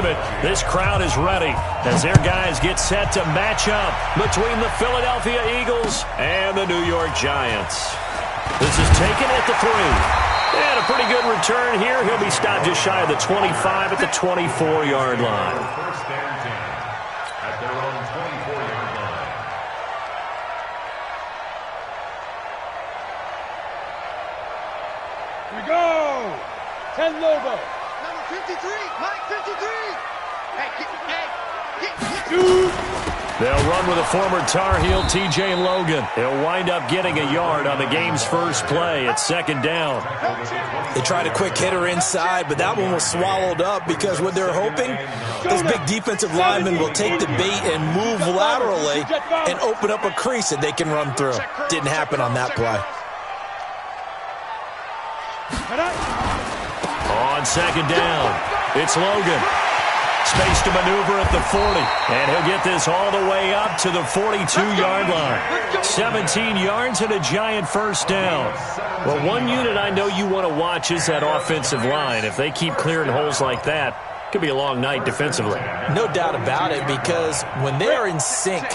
it. This crowd is ready as their guys get set to match up between the Philadelphia Eagles and the New York Giants. This is taken at the 3. And a pretty good return here. He'll be stopped just shy of the 25 at the 24-yard line. First and 10 at their own 24-yard line. Here we go. 10 Lobo. Number 53. Mike 53. They'll run with a former Tar Heel, T.J. Logan. He'll wind up getting a yard on the game's first play at second down. They tried a quick hitter inside, but that one was swallowed up because what they're hoping, this big defensive lineman will take the bait and move laterally and open up a crease that they can run through. Didn't happen on that play. On second down, it's Logan. Space to maneuver at the 40, and he'll get this all the way up to the 42-yard line. 17 yards and a giant first down. Well, one unit I know you want to watch is that offensive line. If they keep clearing holes like that, it could be a long night defensively. No doubt about it, because when they are in sync,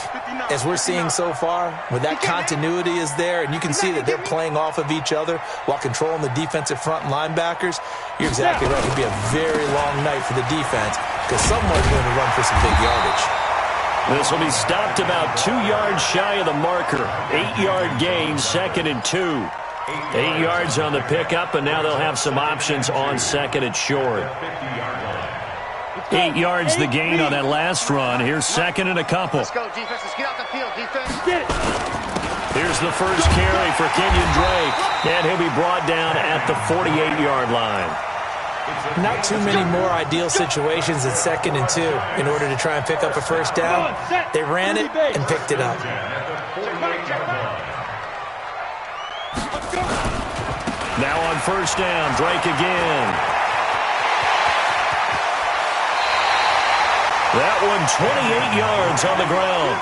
as we're seeing so far, when that continuity is there, and you can see that they're playing off of each other while controlling the defensive front linebackers, you're exactly right. It could be a very long night for the defense because someone's going to run for some big yardage. This will be stopped about 2 yards shy of the marker. 8-yard gain, second and 2. 8 yards on the pickup, and now they'll have some options on second and short. 8 yards the gain on that last run. Here's second and a couple. Let's go, defense. Let's get out the field, defense. Here's the first carry for Kenyon Drake, and he'll be brought down at the 48-yard line. Not too many more ideal situations at second and 2 in order to try and pick up a first down. They ran it and picked it up. Now on first down, Drake again. That one 28 yards on the ground.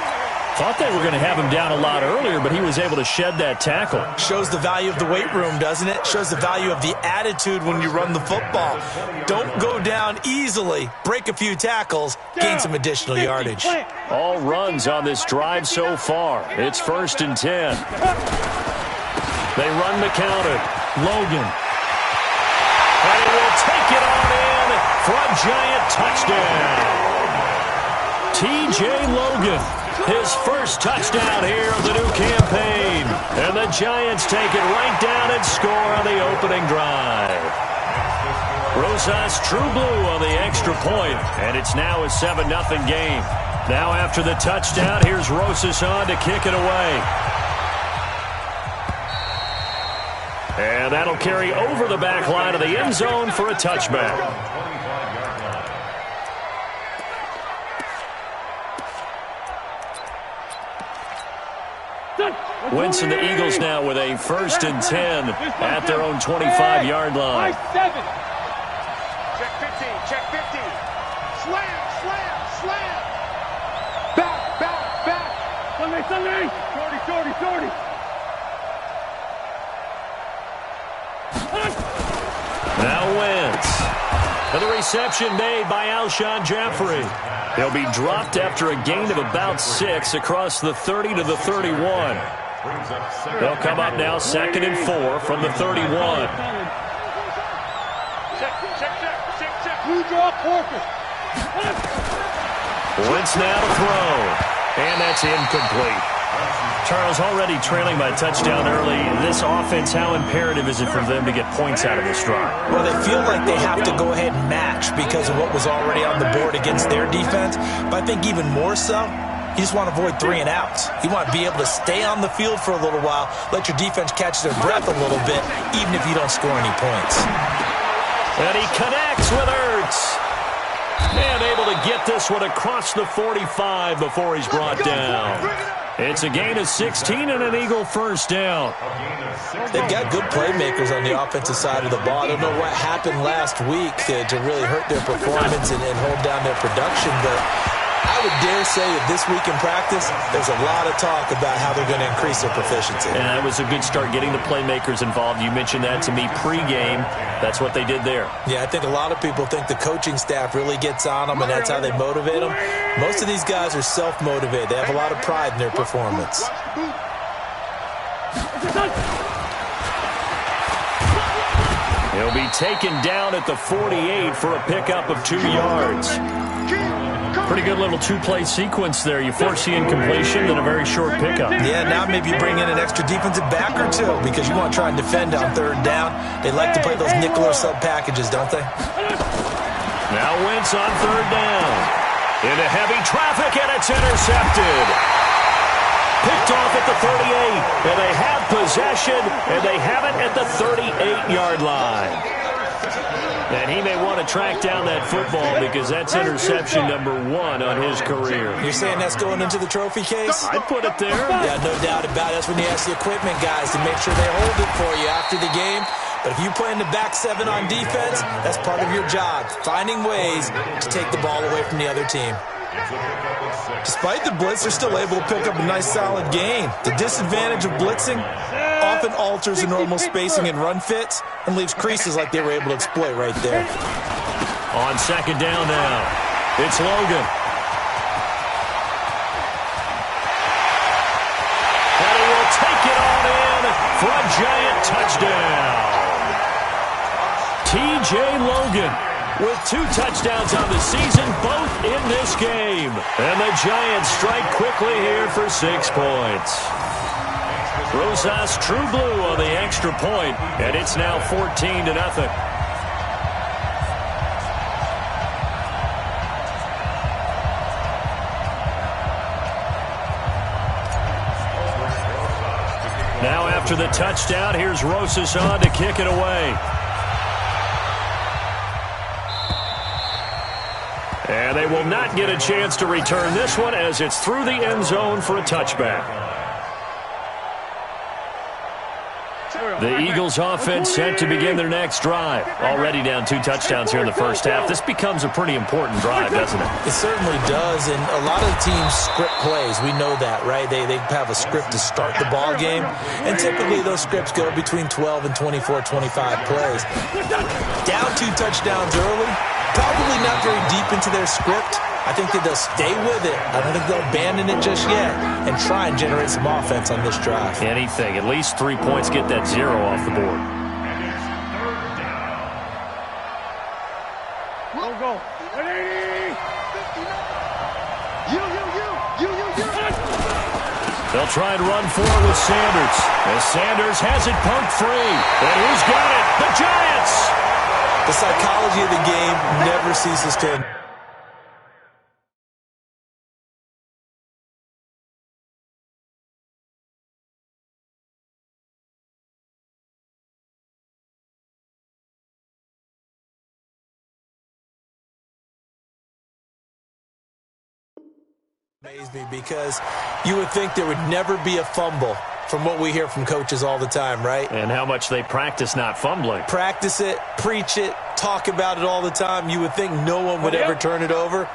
Thought they were going to have him down a lot earlier, but he was able to shed that tackle. Shows the value of the weight room, doesn't it? Shows the value of the attitude when you run the football. Don't go down easily. Break a few tackles. Gain some additional yardage. All runs on this drive so far. It's first and 10. They run the counter. Logan. And he will take it on in for a giant touchdown. T.J. Logan, his first touchdown here of the new campaign. And the Giants take it right down and score on the opening drive. Rosas True Blue on the extra point, and it's now a 7-0 game. Now after the touchdown, here's Rosas on to kick it away. And that'll carry over the back line of the end zone for a touchback. Wentz and the Eagles now with a first and 10 at their own 25-yard line. Check 15, check 15. Slam, slam, slam. Back. Sunday. 40. Now Wentz. And the reception made by Alshon Jeffrey. He'll be dropped after a gain of about 6 across the 30 to the 31. They'll come up now second and 4 from the 31. Wentz now to throw. And that's incomplete. Charles, already trailing by a touchdown early. This offense, how imperative is it for them to get points out of this drive? Well, they feel like they have to go ahead and match because of what was already on the board against their defense. But I think even more so, you just want to avoid 3 and outs. You want to be able to stay on the field for a little while, let your defense catch their breath a little bit, even if you don't score any points. And he connects with Ertz. And able to get this one across the 45 before he's brought down. It's a gain of 16 and an Eagle first down. They've got good playmakers on the offensive side of the ball. I don't know what happened last week to really hurt their performance and hold down their production, but I would dare say that this week in practice, there's a lot of talk about how they're going to increase their proficiency. And that was a good start, getting the playmakers involved. You mentioned that to me pregame. That's what they did there. Yeah, I think a lot of people think the coaching staff really gets on them, and that's how they motivate them. Most of these guys are self-motivated. They have a lot of pride in their performance. He'll be taken down at the 48 for a pickup of 2 yards. Pretty good little two-play sequence there. You force the incompletion, then a very short pickup. Yeah, now maybe you bring in an extra defensive back or two because you want to try and defend on 3rd down. They like to play those nickel or sub packages, don't they? Now Wentz on 3rd down. Into heavy traffic, and it's intercepted. Picked off at the 38, and they have possession, and they have it at the 38-yard line. And he may want to track down that football because that's interception number 1 on his career. You're saying that's going into the trophy case? I'd put it there. Yeah, no doubt about it. That's when you ask the equipment guys to make sure they hold it for you after the game. But if you play in the back 7 on defense, that's part of your job, finding ways to take the ball away from the other team. Despite the blitz, they're still able to pick up a nice solid gain. The disadvantage of blitzing often alters the normal spacing and run fits and leaves creases like they were able to exploit right there. On 2nd down now, it's Logan. And he will take it on in for a giant touchdown. T.J. Logan with 2 touchdowns on the season, both in this game. And the Giants strike quickly here for 6 points. Rosas True Blue on the extra point, and it's now 14-0. Now after the touchdown, here's Rosas on to kick it away. And they will not get a chance to return this one as it's through the end zone for a touchback. The Eagles offense set to begin their next drive. Already down 2 touchdowns here in the first half. This becomes a pretty important drive, doesn't it? It certainly does, and a lot of teams script plays. We know that, right? They have a script to start the ball game, and typically those scripts go between 12 and 24, 25 plays. Down 2 touchdowns early, probably not very deep into their script. I think that they'll stay with it. I don't think they'll abandon it just yet and try and generate some offense on this drive. Anything. At least 3 points, get that 0 off the board. Go. Ready? You. They'll try and run forward with Sanders. As Sanders has it pumped free. And who's got it? The Giants! The psychology of the game never ceases to... amaze me because you would think there would never be a fumble from what we hear from coaches all the time, right? And how much they practice not fumbling. Practice it, preach it, talk about it all the time. You would think no one would ever turn it over.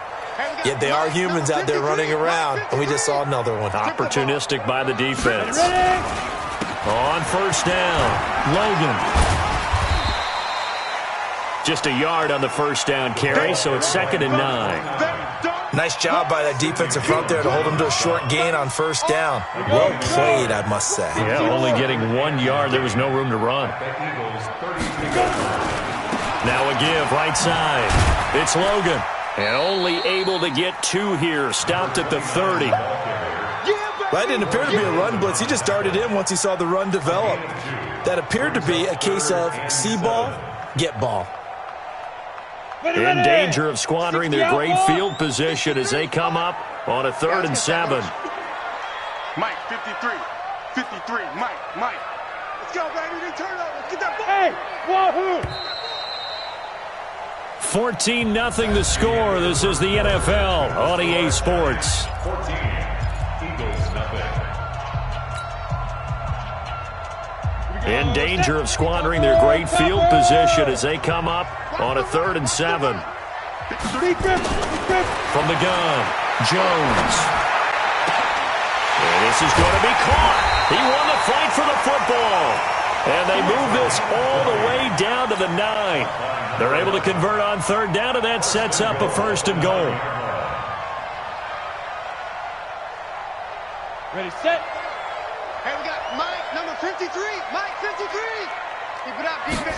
Yet they are humans out there running around, and we just saw another one. Opportunistic by the defense. On 1st down, Logan. Just a yard on the 1st down carry, so it's 2nd and 9. Nice job by that defensive front there to hold him to a short gain on 1st down. Well played, I must say. Yeah, only getting 1 yard. There was no room to run. Now a give, right side. It's Logan. And only able to get 2 here. Stopped at the 30. That didn't appear to be a run blitz. He just darted in once he saw the run develop. That appeared to be a case of see ball, get ball. In danger of squandering their great field position as they come up on a 3rd and 7. Mike, 53. 53. Mike. Let's go, baby. They turn up. Let's get that ball. Hey, wahoo! 14-0 the score. This is the NFL on EA Sports. 14, Eagles nothing. In danger of squandering their great field position as they come up on a 3rd and 7. From the gun, Jones. And this is going to be caught. He won the fight for the football. And they move this all the way down to the 9. They're able to convert on third down, and that sets up a 1st and goal. Ready, set. Hey, we got Mike, number 53. Mike, 53. Keep it up, defense.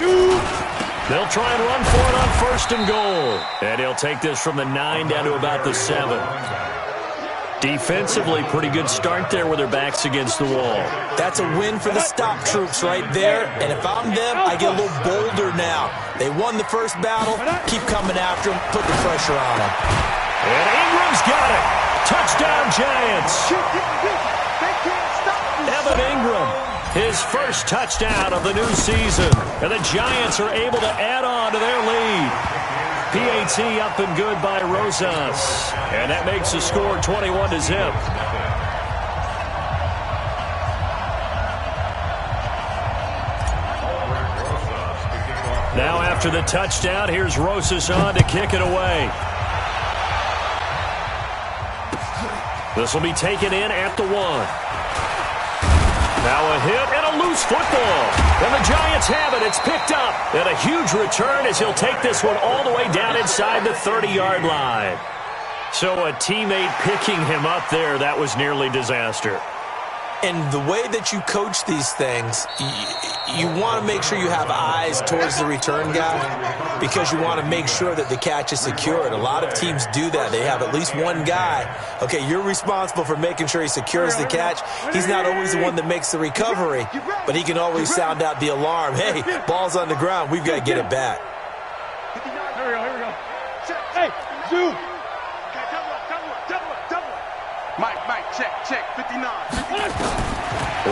They'll try and run for it on 1st and goal. And he'll take this from the 9 down to about the 7. Defensively, pretty good start there with their backs against the wall. That's a win for the stop troops right there. And if I'm them, I get a little bolder now. They won the first battle. Keep coming after them. Put the pressure on them. And Ingram's got it. Touchdown, Giants. Evan Ingram, his first touchdown of the new season. And the Giants are able to add on to their lead. PAT up and good by Rosas. And that makes the score 21-0. Now after the touchdown, here's Rosas on to kick it away. This will be taken in at the 1. Now a hit and a loose football. And the Giants have it. It's picked up. And a huge return as he'll take this one all the way down inside the 30-yard line. So a teammate picking him up there, that was nearly disaster. And the way that you coach these things, you want to make sure you have eyes towards the return guy because you want to make sure that the catch is secured. A lot of teams do that. They have at least one guy. Okay, you're responsible for making sure he secures the catch. He's not always the one that makes the recovery, but he can always sound out the alarm. Hey, ball's on the ground. We've got to get it back. Here we go. Hey, zoom. Mike, check, 59.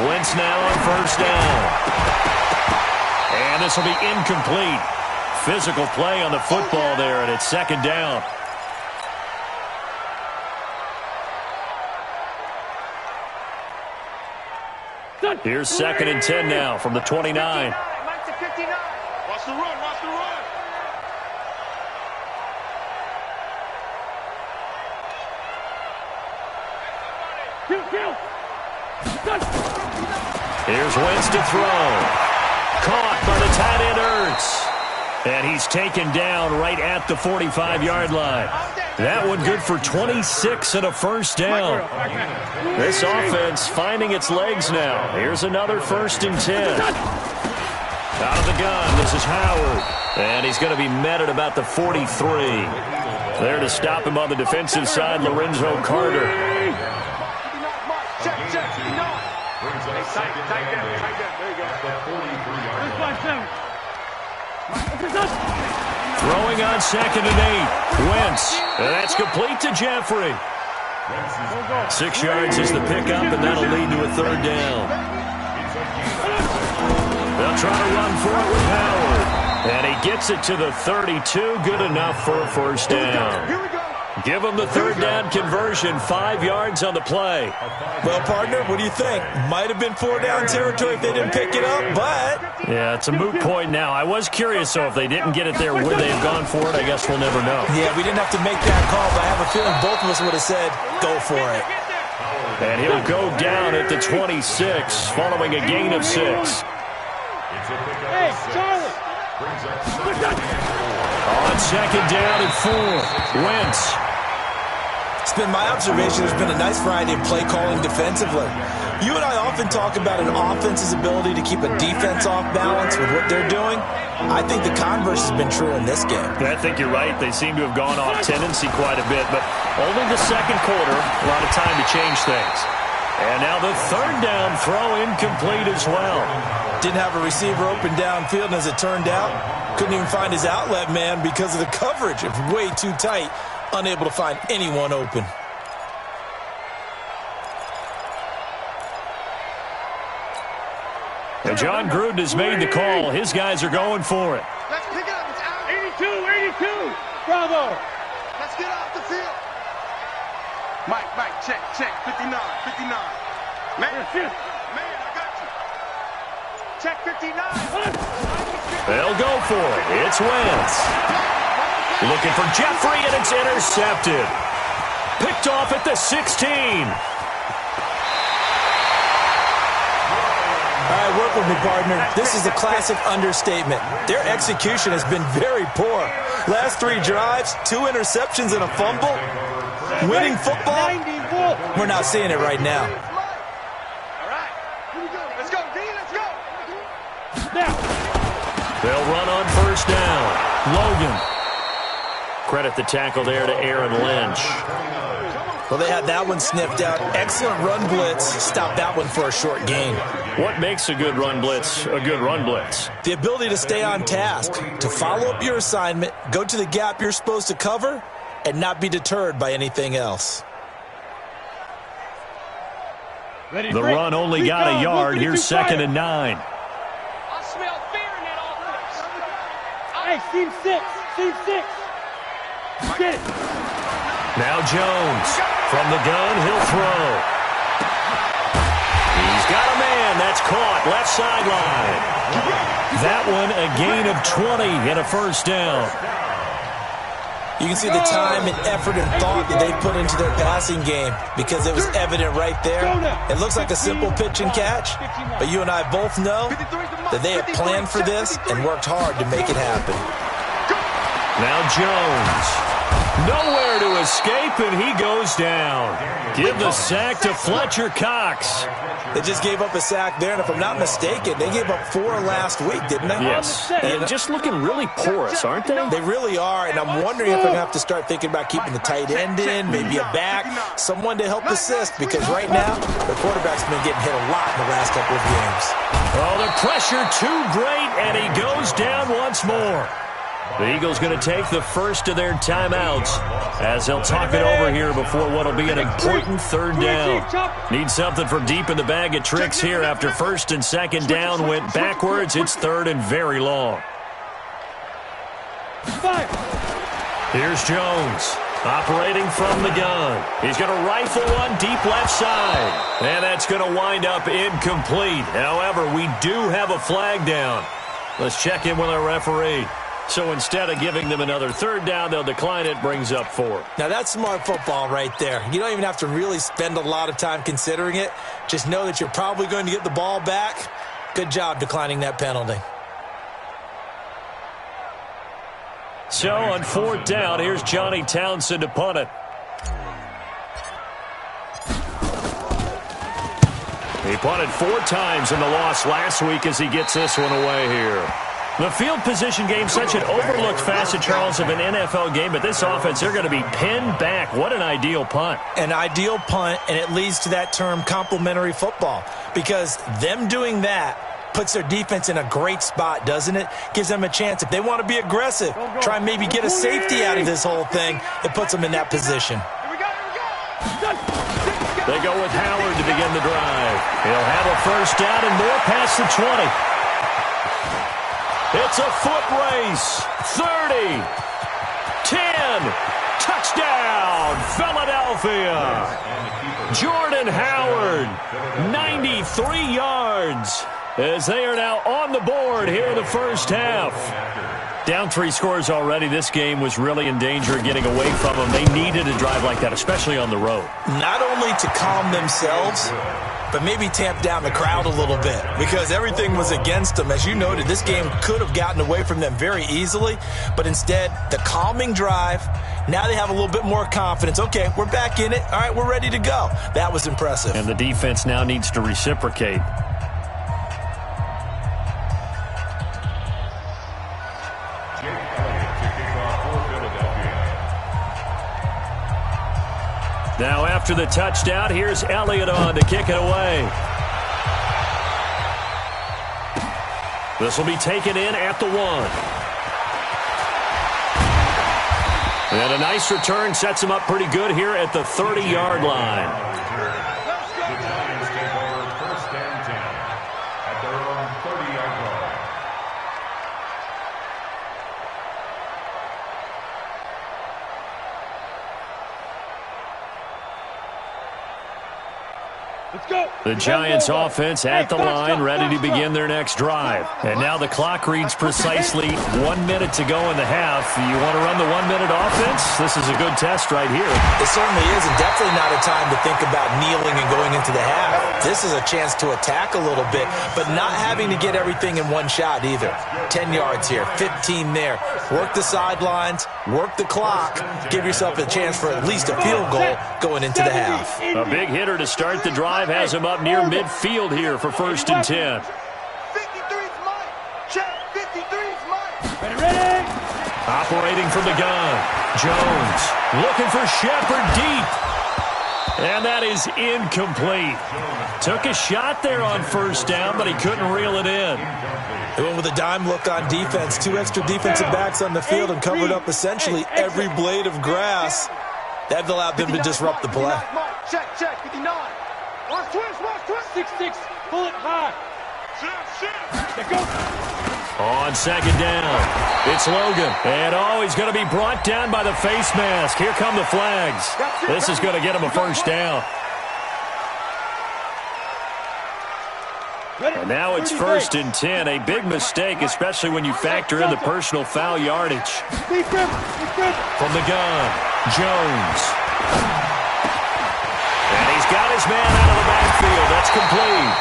Wentz now on 1st down. And this will be incomplete. Physical play on the football there, and it's 2nd down. Here's 2nd and 10 now from the 29. Mike's at 59. Watch the run. Here's Wentz to throw. Caught by the tight end Ertz. And he's taken down right at the 45-yard line. That one good for 26 and a 1st down. This offense finding its legs now. Here's another 1st and 10. Out of the gun, this is Howard. And he's going to be met at about the 43. There to stop him on the defensive side, Lorenzo Carter. Tight down. There you go. Throwing on 2nd and 8. Wentz. And that's complete to Jeffrey. 6 yards is the pickup, and that'll lead to a 3rd down. They'll try to run for it with Howard. And he gets it to the 32. Good enough for a 1st down. Give him the 3rd down conversion. 5 yards on the play. Well, partner, what do you think? Might have been 4-down territory if they didn't pick it up, but... Yeah, it's a moot point now. I was curious, though, if they didn't get it there, would they have gone for it? I guess we'll never know. Yeah, we didn't have to make that call, but I have a feeling both of us would have said, go for it. And he'll go down at the 26, following a gain of 6. Hey, Charlie. On 2nd down and 4. Wentz. It's been my observation there's been a nice variety of play calling defensively. You and I often talk about an offense's ability to keep a defense off balance with what they're doing. I think the converse has been true in this game. I think you're right. They seem to have gone off tendency quite a bit, but only the 2nd quarter, a lot of time to change things. And now the 3rd down throw incomplete as well. Didn't have a receiver open downfield, and as it turned out, couldn't even find his outlet man because of the coverage. It was way too tight, unable to find anyone open. And John Gruden has made the call. His guys are going for it. Let's pick it up. It's out. 82. Bravo. Let's get off the field. Mike, check. 59. Man, I got you. Check 59. They'll go for it. It's Wentz. Looking for Jeffrey, and it's intercepted. Picked off at the 16. All right, work with me, partner. This is a classic understatement. Their execution has been very poor. Last 3 drives, 2 interceptions and a fumble. Winning football, we're not seeing it right now. All right. Let's go, D. Let's go. Now. They'll run on first down. Logan. Credit the tackle there to Aaron Lynch. Well, they had that one sniffed out. Excellent run blitz. Stop that one for a short gain. What makes a good run blitz a good run blitz? The ability to stay on task, to follow up your assignment, go to the gap you're supposed to cover, and not be deterred by anything else. Ready, The run only got a yard. Here's 2nd and 9. I smell fear in that offense. Hey, team 6. Team 6. Get it. Now Jones. From the gun, he'll throw. He's got a man. That's caught. Left sideline. That one a gain of 20 and a first down. You can see the time and effort and thought that they put into their passing game because it was evident right there. It looks like a simple pitch and catch, but you and I both know that they have planned for this and worked hard to make it happen. Now Jones. Nowhere to escape, and he goes down. Give the sack to Fletcher Cox. They just gave up a sack there, and if I'm not mistaken, they gave up 4 last week, didn't they? Yes, and just looking really porous, aren't they? They really are, and I'm wondering if they're going to have to start thinking about keeping the tight end in, maybe a back, someone to help assist, because right now, the quarterback's been getting hit a lot in the last couple of games. Oh, the pressure too great, and he goes down once more. The Eagles going to take the first of their timeouts as they'll talk it over here before what will be an important 3rd down. Need something from deep in the bag of tricks here after 1st and 2nd down went backwards. It's 3rd and very long. Here's Jones operating from the gun. He's going to rifle one deep left side. And that's going to wind up incomplete. However, we do have a flag down. Let's check in with our referee. So instead of giving them another 3rd down, they'll decline it, brings up 4. Now, that's smart football right there. You don't even have to really spend a lot of time considering it. Just know that you're probably going to get the ball back. Good job declining that penalty. So on 4th down, here's Johnny Townsend to punt it. He punted 4 times in the loss last week as he gets this one away here. The field position game, such an overlooked facet, Charles, of an NFL game, but this offense, they're going to be pinned back. What an ideal punt. An ideal punt, and it leads to that term complementary football, because them doing that puts their defense in a great spot, doesn't it? Gives them a chance. If they want to be aggressive, try and maybe get a safety out of this whole thing, it puts them in that position. They go with Howard to begin the drive. He'll have a first down and more past the 20. It's a foot race. 30. 10. Touchdown, Philadelphia. Jordan Howard, 93 yards, as they are now on the board here in the first half. Down 3 scores already. This game was really in danger of getting away from them. They needed a drive like that, especially on the road. Not only to calm themselves, but maybe tamp down the crowd a little bit, because everything was against them. As you noted, this game could have gotten away from them very easily, but instead, the calming drive, now they have a little bit more confidence. Okay, we're back in it. All right, we're ready to go. That was impressive. And the defense now needs to reciprocate. Now after the touchdown, here's Elliott on to kick it away. This will be taken in at the 1. And a nice return sets him up pretty good here at the 30-yard line. The Giants take over 1st and 10 at their own 30-yard line. The Giants offense at the line, ready to begin their next drive. And now the clock reads precisely 1 minute to go in the half. You want to run the 1 minute offense? This is a good test right here. It certainly is, and definitely not a time to think about kneeling and going into the half. This is a chance to attack a little bit, but not having to get everything in one shot either. 10 yards here, 15 there. Work the sidelines, work the clock, give yourself a chance for at least a field goal going into the half. A big hitter to start the drive has him up near midfield here for 1st and 10. 53's Mike. Check. 53's Mike. Ready? Operating from the gun. Jones looking for Shepard deep. And that is incomplete. Took a shot there on 1st down, but he couldn't reel it in. They went with a dime look on defense. 2 extra defensive backs on the field and covered up essentially every blade of grass. That allowed them to disrupt the play. Check. 59. Watch twist. 6-6. Pull it high. Let go. On 2nd down, it's Logan. And, he's going to be brought down by the face mask. Here come the flags. This is going to get him a 1st down. And now it's 1st and 10. A big mistake, especially when you factor in the personal foul yardage. From the gun, Jones. And he's got his man out of the backfield. That's complete.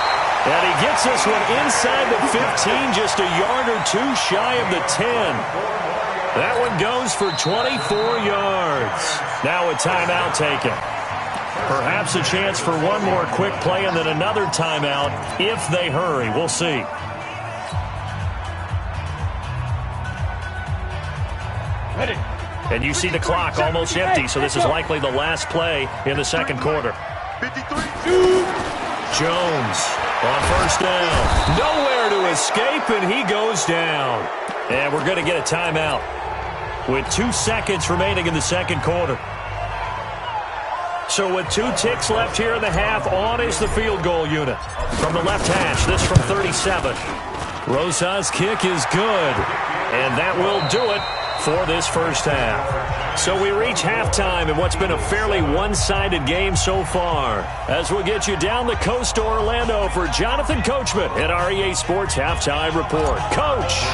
And he gets this one inside the 15, just a yard or 2 shy of the 10. That one goes for 24 yards. Now a timeout taken. Perhaps a chance for one more quick play and then another timeout if they hurry. We'll see. Ready. And you see the clock almost empty, so this is likely the last play in the 2nd quarter. 53. Jones on 1st down. Nowhere to escape, and he goes down. And we're going to get a timeout with 2 seconds remaining in the 2nd quarter. So with 2 ticks left here in the half, on is the field goal unit. From the left hash, this from 37. Rosa's kick is good, and that will do it for this 1st half. So we reach halftime in what's been a fairly one-sided game so far. As we'll get you down the coast to Orlando for Jonathan Coachman at our EA Sports Halftime Report. Coach!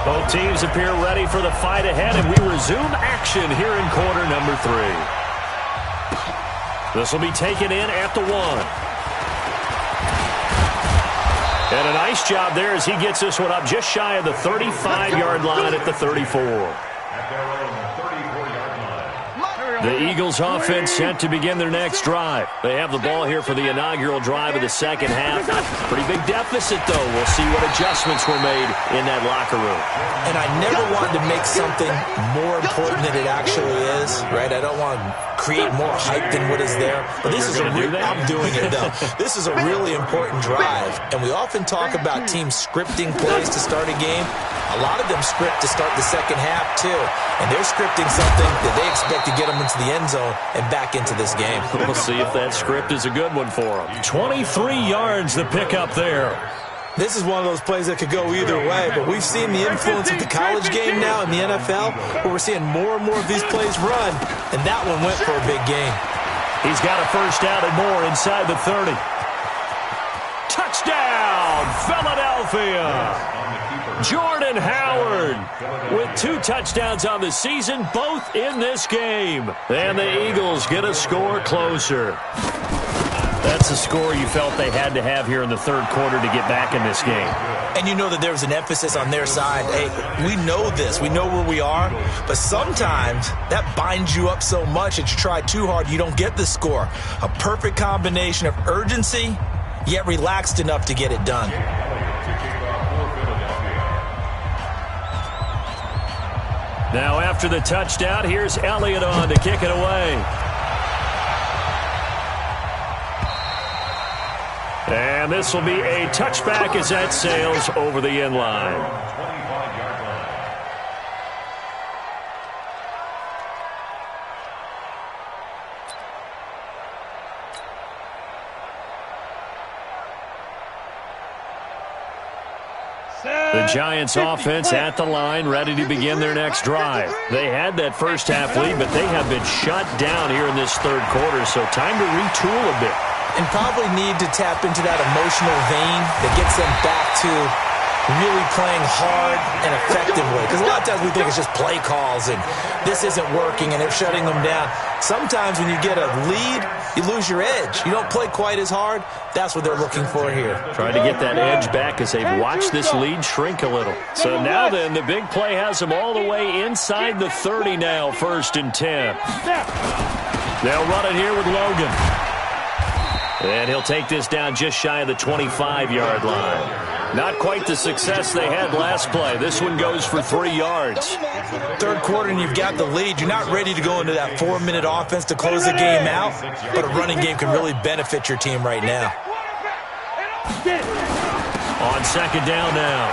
Both teams appear ready for the fight ahead, and we resume action here in quarter number 3. This will be taken in at the 1. And a nice job there as he gets this one up just shy of the 35-yard line at the 34. The Eagles offense set to begin their next drive. They have the ball here for the inaugural drive of the 2nd half. Pretty big deficit, though. We'll see what adjustments were made in that locker room. And I never wanted to make something more important than it actually is, right? I don't want to create more hype than what is there. But this is I'm doing it, though. This is a really important drive. And we often talk about teams scripting plays to start a game. A lot of them script to start the 2nd half, too. And they're scripting something that they expect to get them into the end zone and back into this game. We'll see if that script is a good one for them. 23 yards the pickup there. This is one of those plays that could go either way, but we've seen the influence of the college game now in the NFL, where we're seeing more and more of these plays run, and that one went for a big gain. He's got a 1st down and more inside the 30. Touchdown, Philadelphia! Jordan Howard with 2 touchdowns on the season, both in this game. And the Eagles get a score closer. That's a score you felt they had to have here in the 3rd quarter to get back in this game. And you know that there was an emphasis on their side. Hey, we know this. We know where we are. But sometimes that binds you up so much that you try too hard, you don't get the score. A perfect combination of urgency, yet relaxed enough to get it done. Now after the touchdown, here's Elliott on to kick it away. And this will be a touchback as that sails over the end line. The Giants offense at the line, ready to begin their next drive. They had that 1st half lead, but they have been shut down here in this 3rd quarter, so time to retool a bit. and probably need to tap into that emotional vein that gets them back to really playing hard and effectively. Because a lot of times we think it's just play calls and this isn't working and it's shutting them down. Sometimes when you get a lead, you lose your edge. You don't play quite as hard. That's what they're looking for here. Trying to get that edge back as they've watched this lead shrink a little. So now then, the big play has them all the way inside the 30 now, 1st and 10. They'll run it here with Logan. And he'll take this down just shy of the 25-yard line. Not quite the success they had last play. This one goes for 3 yards. Third quarter and you've got the lead. You're not ready to go into that 4-minute offense to close the game out, but a running game can really benefit your team right now. On 2nd down now,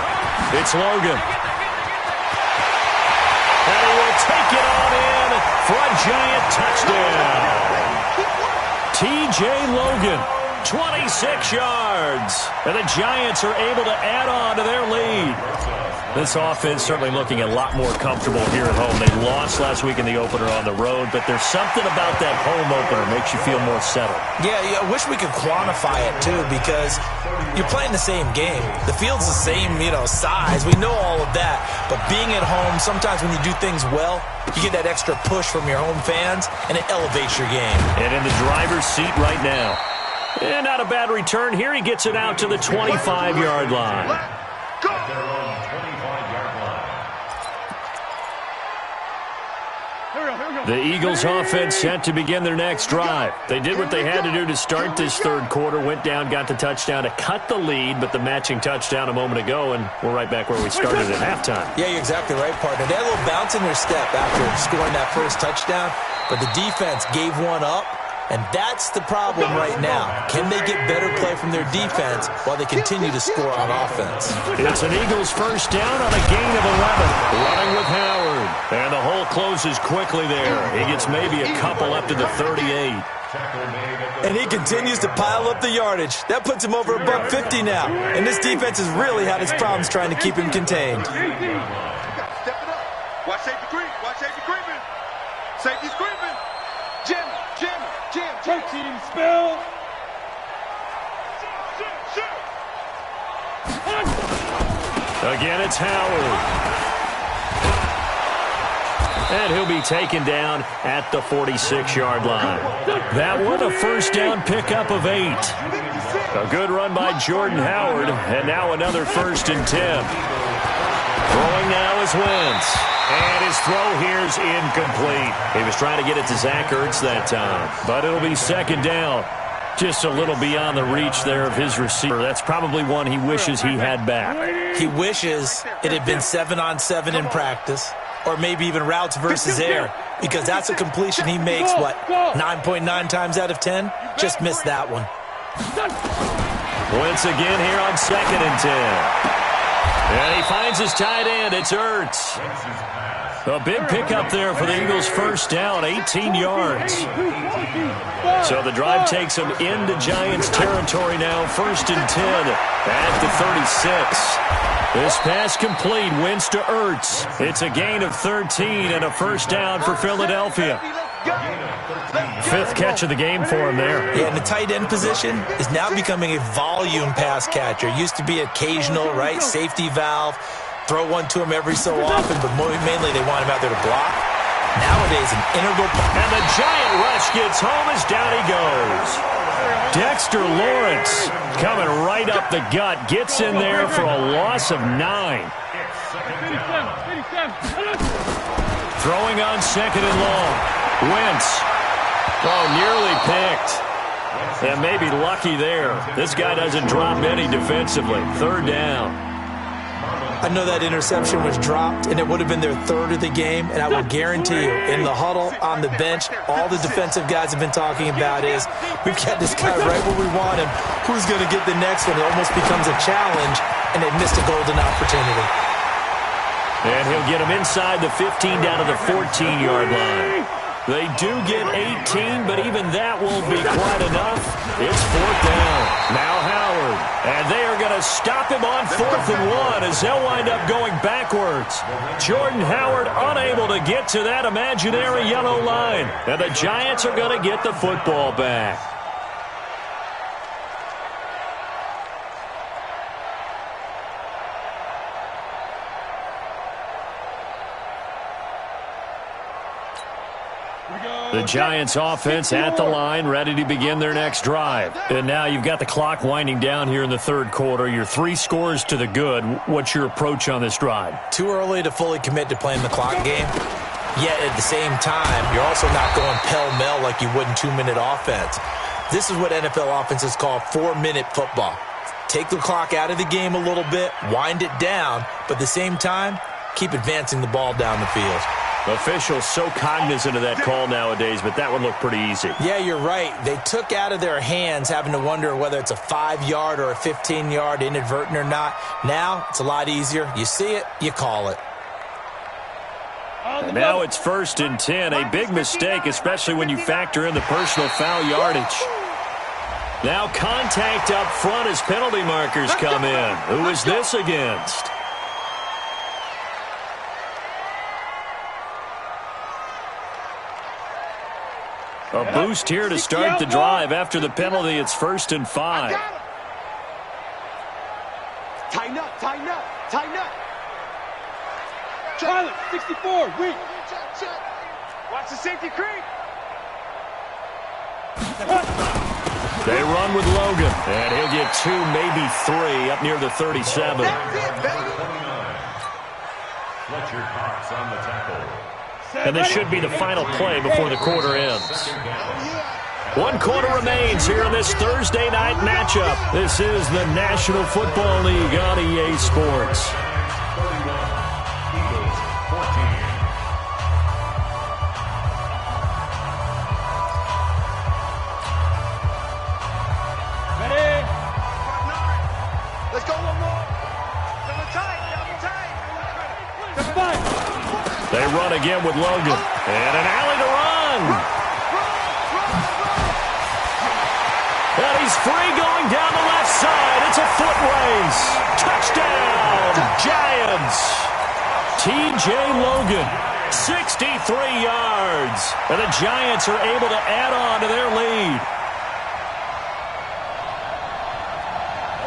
it's Logan. And he will take it on in for a giant touchdown. T.J. Logan, 26 yards. And the Giants are able to add on to their lead. This offense certainly looking a lot more comfortable here at home. They lost last week in the opener on the road, but there's something about that home opener makes you feel more settled. Yeah, I wish we could quantify it, too, because you're playing the same game. The field's the same, size. We know all of that. But being at home, sometimes when you do things well, you get that extra push from your home fans, and it elevates your game. And in the driver's seat right now. And not a bad return here. He gets it out to the 25-yard line. The Eagles offense set to begin their next drive. They did what they had to do to start this third quarter, went down, got the touchdown to cut the lead, but the matching touchdown a moment ago, and we're right back where we started at halftime. Yeah, you're exactly right, partner. They had a little bounce in their step after scoring that first touchdown, but the defense gave one up, and that's the problem right now. Can they get better play from their defense while they continue to score on offense? It's an Eagles first down on a gain of 11. Running with Howard. And the hole closes quickly there. He gets maybe a couple up to the 38. And he continues to pile up the yardage. That puts him over $150 now. And this defense has really had its problems trying to keep him contained. Step it up. Watch safety creep. Watch safety creeping. Safety's creeping. Jim. 13 spell. Again, it's Howard. And he'll be taken down at the 46-yard line. That one a first down pickup of 8. A good run by Jordan Howard, and now another 1st and 10. Throwing now is Wentz. And his throw here's incomplete. He was trying to get it to Zach Ertz that time, but it'll be 2nd down. Just a little beyond the reach there of his receiver. That's probably one he wishes he had back. He wishes it had been 7-on-7 in practice, or maybe even routes versus air, because that's a completion he makes, 9.9 times out of 10? Just missed that one. Wentz again here on 2nd and 10. And he finds his tight end. It's Ertz. A big pickup there for the Eagles' first down, 18 yards. So the drive takes them into Giants territory now, 1st and 10 at the 36. This pass complete, Wentz to Ertz. It's a gain of 13 and a first down for Philadelphia. 5th catch of the game for him there. Yeah, and the tight end position is now becoming a volume pass catcher. Used to be occasional, right? Safety valve. Throw one to him every so often, but mainly they want him out there to block. Nowadays, an integral. And the giant rush gets home as down he goes. Dexter Lawrence coming right up the gut. Gets in there for a loss of 9. Throwing on 2nd and long. Wentz. Oh, nearly picked. And maybe lucky there. This guy doesn't drop any defensively. 3rd down. I know that interception was dropped, and it would have been their 3rd of the game, and I will guarantee you, in the huddle, on the bench, all the defensive guys have been talking about is, we've got this guy right where we want him. Who's going to get the next one? It almost becomes a challenge, and they missed a golden opportunity. And he'll get him inside the 15 down to the 14-yard line. They do get 18, but even that won't be quite enough. It's 4th down. Now Howard. And they are going to stop him on 4th and 1 as they'll wind up going backwards. Jordan Howard unable to get to that imaginary yellow line. And the Giants are going to get the football back. The Giants offense at the line, ready to begin their next drive. And now you've got the clock winding down here in the third quarter. You're 3 scores to the good. What's your approach on this drive? Too early to fully commit to playing the clock game. Yet at the same time, you're also not going pell-mell like you would in 2-minute offense. This is what NFL offenses call 4-minute football. Take the clock out of the game a little bit, wind it down, but at the same time, keep advancing the ball down the field. Officials so cognizant of that call nowadays, but that would look pretty easy. Yeah, you're right. They took out of their hands having to wonder whether it's a 5-yard or a 15-yard inadvertent or not. Now, it's a lot easier. You see it, you call it. And now it's 1st and 10. A big mistake, especially when you factor in the personal foul yardage. Now contact up front as penalty markers come in. Who is this against? A boost here to start the drive. After the penalty, it's 1st and 5. Tighten up, tighten up, tighten up. Pilot, 64, weak. Watch the safety creep. They run with Logan, and he'll get 2, maybe 3, up near the 37. Fletcher Cox on the tackle. And this should be the final play before the quarter ends. 1 quarter remains here in this Thursday night matchup. This is the National Football League on EA Sports. 31, Eagles 14. Ready? Let's go one more. Double tight, double tight. Double five. They run again with Logan. And an alley to run. And he's free going down the left side. It's a foot race. Touchdown, Giants. T.J. Logan, 63 yards. And the Giants are able to add on to their lead.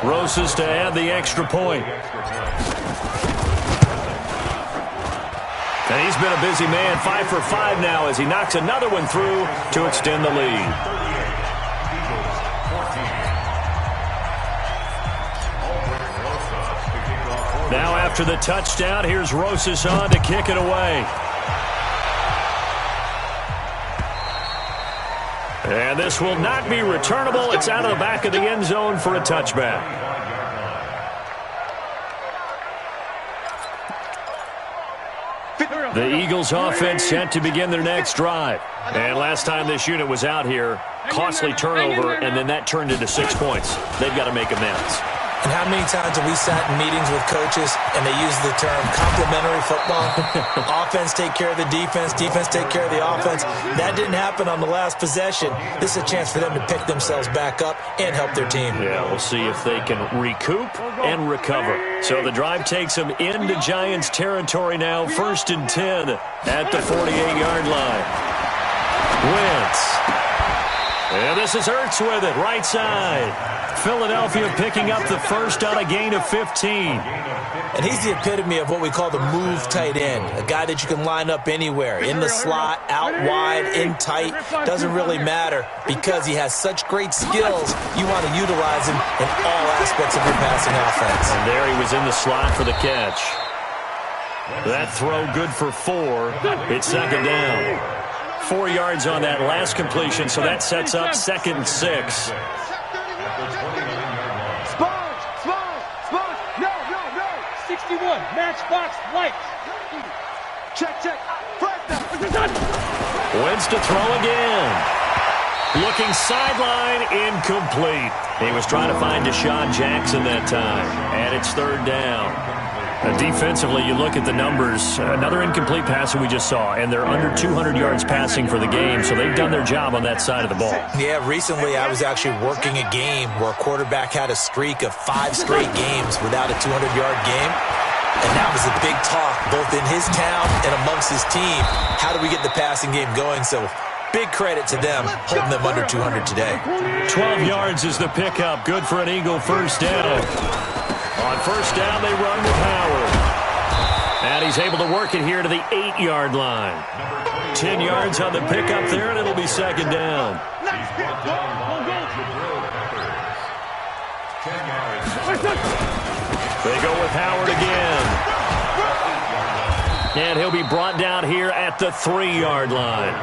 Rosas to add the extra point. And he's been a busy man, 5 for 5 now as he knocks another one through to extend the lead. Now after the touchdown, here's Rosas on to kick it away. And this will not be returnable. It's out of the back of the end zone for a touchback. The Eagles offense set to begin their next drive. And last time this unit was out here, costly turnover, and then that turned into 6 points. They've got to make amends. And how many times have we sat in meetings with coaches and they use the term complementary football? Offense take care of the defense, defense take care of the offense. That didn't happen on the last possession. This is a chance for them to pick themselves back up and help their team. Yeah, we'll see if they can recoup and recover. So the drive takes them into Giants territory now, 1st and 10 at the 48-yard line. Wentz. And this is Ertz with it, right side. Philadelphia picking up the first on a gain of 15. And he's the epitome of what we call the move tight end, a guy that you can line up anywhere, in the slot, out wide, in tight, doesn't really matter because he has such great skills. You want to utilize him in all aspects of your passing offense. And there he was in the slot for the catch. That throw good for 4. It's 2nd down. 4 yards on that last completion, so that sets up 2nd and 6. Sponge, no. 61, matchbox lights. Check. Wentz to throw again. Looking sideline, incomplete. He was trying to find Deshaun Jackson that time. And it's 3rd down. Defensively, you look at the numbers. Another incomplete pass that we just saw, and they're under 200 yards passing for the game, so they've done their job on that side of the ball. Yeah, recently I was actually working a game where a quarterback had a streak of 5 straight games without a 200-yard game, and that was a big talk both in his town and amongst his team. How do we get the passing game going? So big credit to them holding them under 200 today. 12 yards is the pickup. Good for an Eagle first down. On first down, they run with Howard. And he's able to work it here to the 8-yard line. 10 yards on the pickup there, and it'll be second down. He's brought down by Jabril Peppers. 10 yards. They go with Howard again. And he'll be brought down here at the 3-yard line.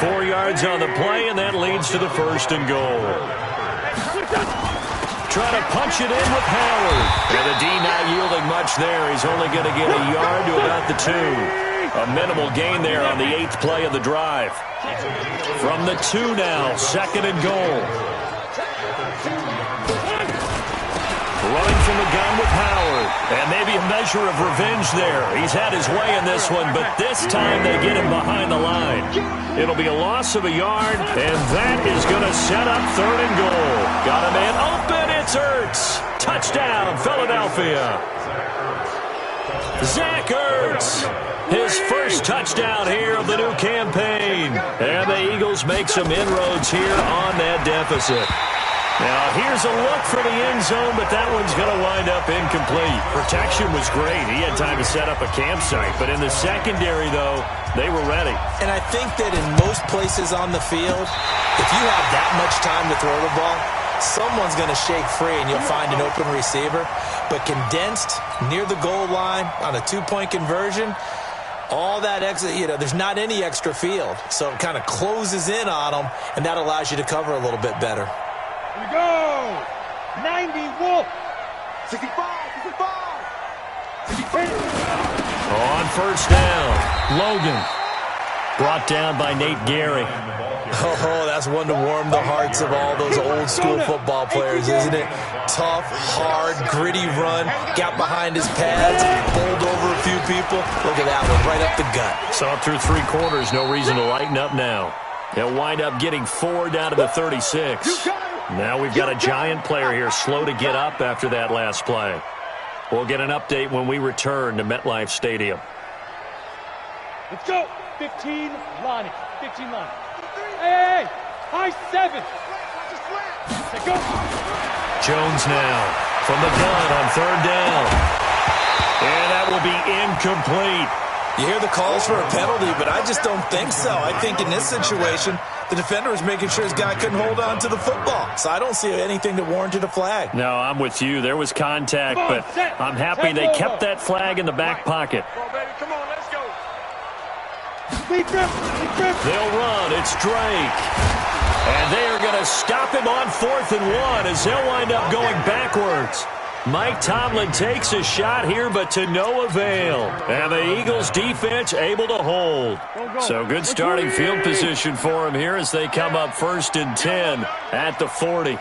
4 yards on the play, and that leads to the first and goal. Trying to punch it in with Howard. And the D not yielding much there. He's only going to get a yard to about the 2. A minimal gain there on the 8th play of the drive. From the 2 now, second and goal. Running from the gun with Howard. And maybe a measure of revenge there. He's had his way in this one, but this time they get him behind the line. It'll be a loss of a yard, and that is going to set up third and goal. Got a man open. It's Ertz. Touchdown, Philadelphia. Zach Ertz. His first touchdown here of the new campaign. And the Eagles make some inroads here on that deficit. Now, here's a look for the end zone, but that one's going to wind up incomplete. Protection was great. He had time to set up a campsite. But in the secondary, though, they were ready. And I think that in most places on the field, if you have that much time to throw the ball, someone's going to shake free and you'll find an open receiver. But condensed near the goal line on a 2-point conversion, all that extra, there's not any extra field. So it kind of closes in on them, and that allows you to cover a little bit better. Here we go. 90 Wolf. 65, 65. On first down, Logan. Brought down by Nate Gary. Oh, that's one to warm the hearts of all those old school football players, isn't it? Tough, hard, gritty run. Got behind his pads, bowled over a few people. Look at that one, right up the gut. Saw through 3 quarters, no reason to lighten up now. They'll wind up getting 4 down to the 36. Now we've got a Giant player here slow to get up after that last play. We'll get an update when we return to MetLife Stadium. Let's go. 15 line. 15 line. Hey, high 7. Let's go. Jones now from the gun on third down. And that will be incomplete. You hear the calls for a penalty, but I just don't think so. I think in this situation, the defender was making sure his guy couldn't hold on to the football. So I don't see anything that warranted a flag. No, I'm with you. There was contact, but I'm happy they kept that flag in the back pocket. Come on, baby. Come on, let's go. They'll run. It's Drake. And they are going to stop him on 4th and 1 as they'll wind up going backwards. Mike Tomlin takes a shot here, but to no avail. And the Eagles defense able to hold. So good starting field position for him here as they come up 1st and 10 at the 40.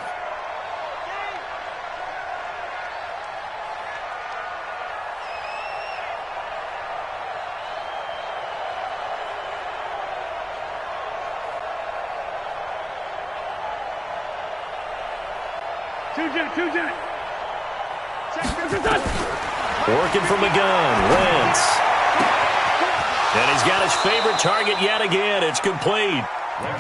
Working from the gun, Wentz. And he's got his favorite target yet again. It's complete.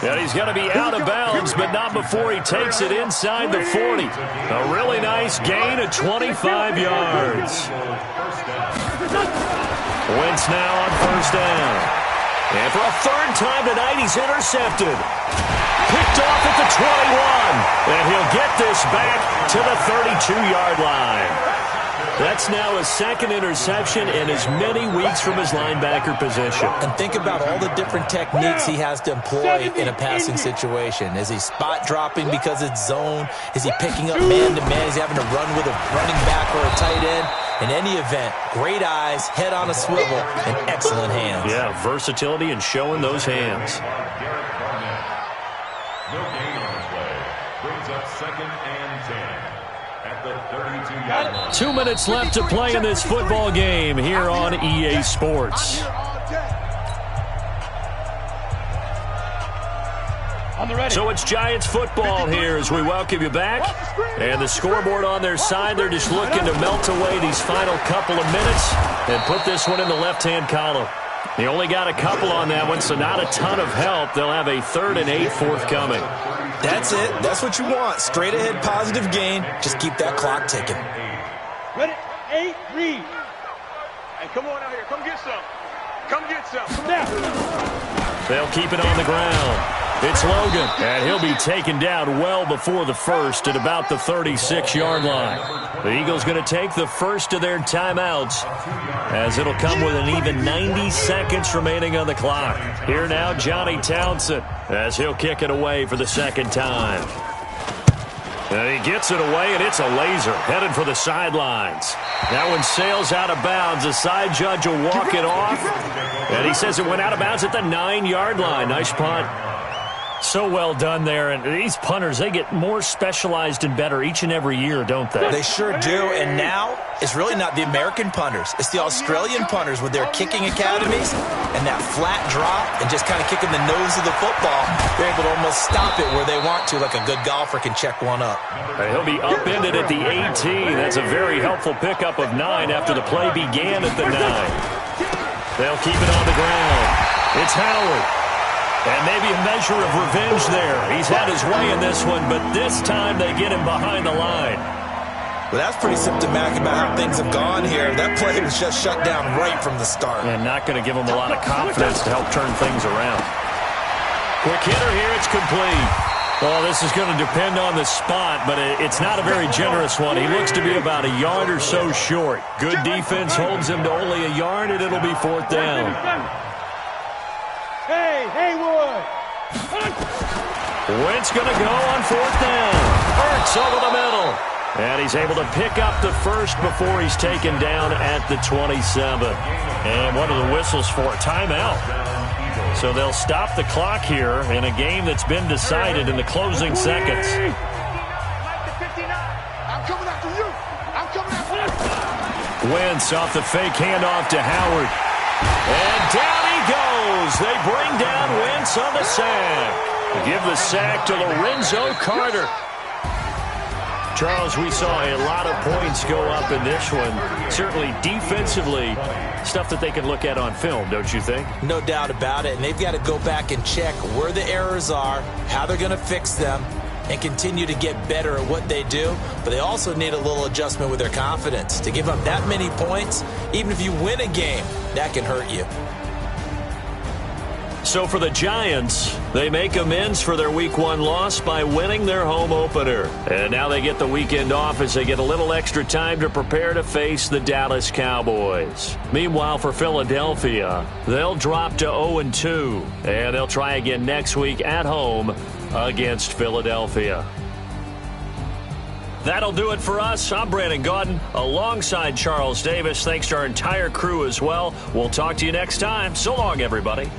And he's going to be out of bounds, but not before he takes it inside the 40. A really nice gain of 25 yards. Wentz now on first down. And for a 3rd time tonight, he's intercepted. Picked off at the 21. And he'll get this back to the 32-yard line. That's now his 2nd interception in as many weeks from his linebacker position. And think about all the different techniques he has to employ in a passing situation. Is he spot dropping because it's zone? Is he picking up man-to-man? Is he having to run with a running back or a tight end? In any event, great eyes, head on a swivel, and excellent hands. Yeah, versatility and showing those hands. No gain on the play. Brings up 2nd and 10. At the 32-yard line. 2 minutes left to play in this football game here on EA Sports. So it's Giants football here as we welcome you back. And the scoreboard on their side, they're just looking to melt away these final couple of minutes and put this one in the left-hand column. They only got a couple on that one, so not a ton of help. They'll have a 3rd and 8 forthcoming. That's it. That's what you want. Straight ahead, positive gain. Just keep that clock ticking. Ready? 8, read. Hey, come on out here. Come get some. Come get some. They'll keep it on the ground. It's Logan, and he'll be taken down well before the first at about the 36-yard line. The Eagles going to take the first of their timeouts, as it'll come with an even 90 seconds remaining on the clock. Here now, Johnny Townsend, as he'll kick it away for the second time. And he gets it away, and it's a laser headed for the sidelines. That one sails out of bounds. The side judge will walk it off, and he says it went out of bounds at the 9-yard line. Nice punt. So well done there, and these punters, they get more specialized and better each and every year, don't they? They sure do, and now it's really not the American punters. It's the Australian punters with their kicking academies and that flat drop and just kind of kicking the nose of the football. They're able to almost stop it where they want to, like a good golfer can check one up. He'll be upended at the 18. That's a very helpful pickup of 9 after the play began at the 9. They'll keep it on the ground. It's Howard. And maybe a measure of revenge there. He's had his way in this one, but this time they get him behind the line. Well, that's pretty symptomatic about how things have gone here. That play was just shut down right from the start. And not going to give him a lot of confidence to help turn things around. Quick hitter here, it's complete. Well, this is going to depend on the spot, but it's not a very generous one. He looks to be about a yard or so short. Good defense holds him to only a yard, and it'll be 4th down. Hey, Haywood! Wentz going to go on 4th down. Hurts over the middle. And he's able to pick up the first before he's taken down at the 27. And what are the whistles for? Timeout. So they'll stop the clock here in a game that's been decided in the closing seconds. I'm coming after you. I'm coming after you. Wentz off the fake handoff to Howard. And down he goes. They bring down Wentz on the sack. Give the sack to Lorenzo Carter. Charles, we saw a lot of points go up in this one. Certainly defensively, stuff that they can look at on film, don't you think? No doubt about it. And they've got to go back and check where the errors are, how they're going to fix them, and continue to get better at what they do. But they also need a little adjustment with their confidence. To give up that many points, even if you win a game, that can hurt you. So for the Giants, they make amends for their Week 1 loss by winning their home opener. And now they get the weekend off as they get a little extra time to prepare to face the Dallas Cowboys. Meanwhile, for Philadelphia, they'll drop to 0-2, and they'll try again next week at home against Philadelphia. That'll do it for us. I'm Brandon Gaudin alongside Charles Davis. Thanks to our entire crew as well. We'll talk to you next time. So long, everybody.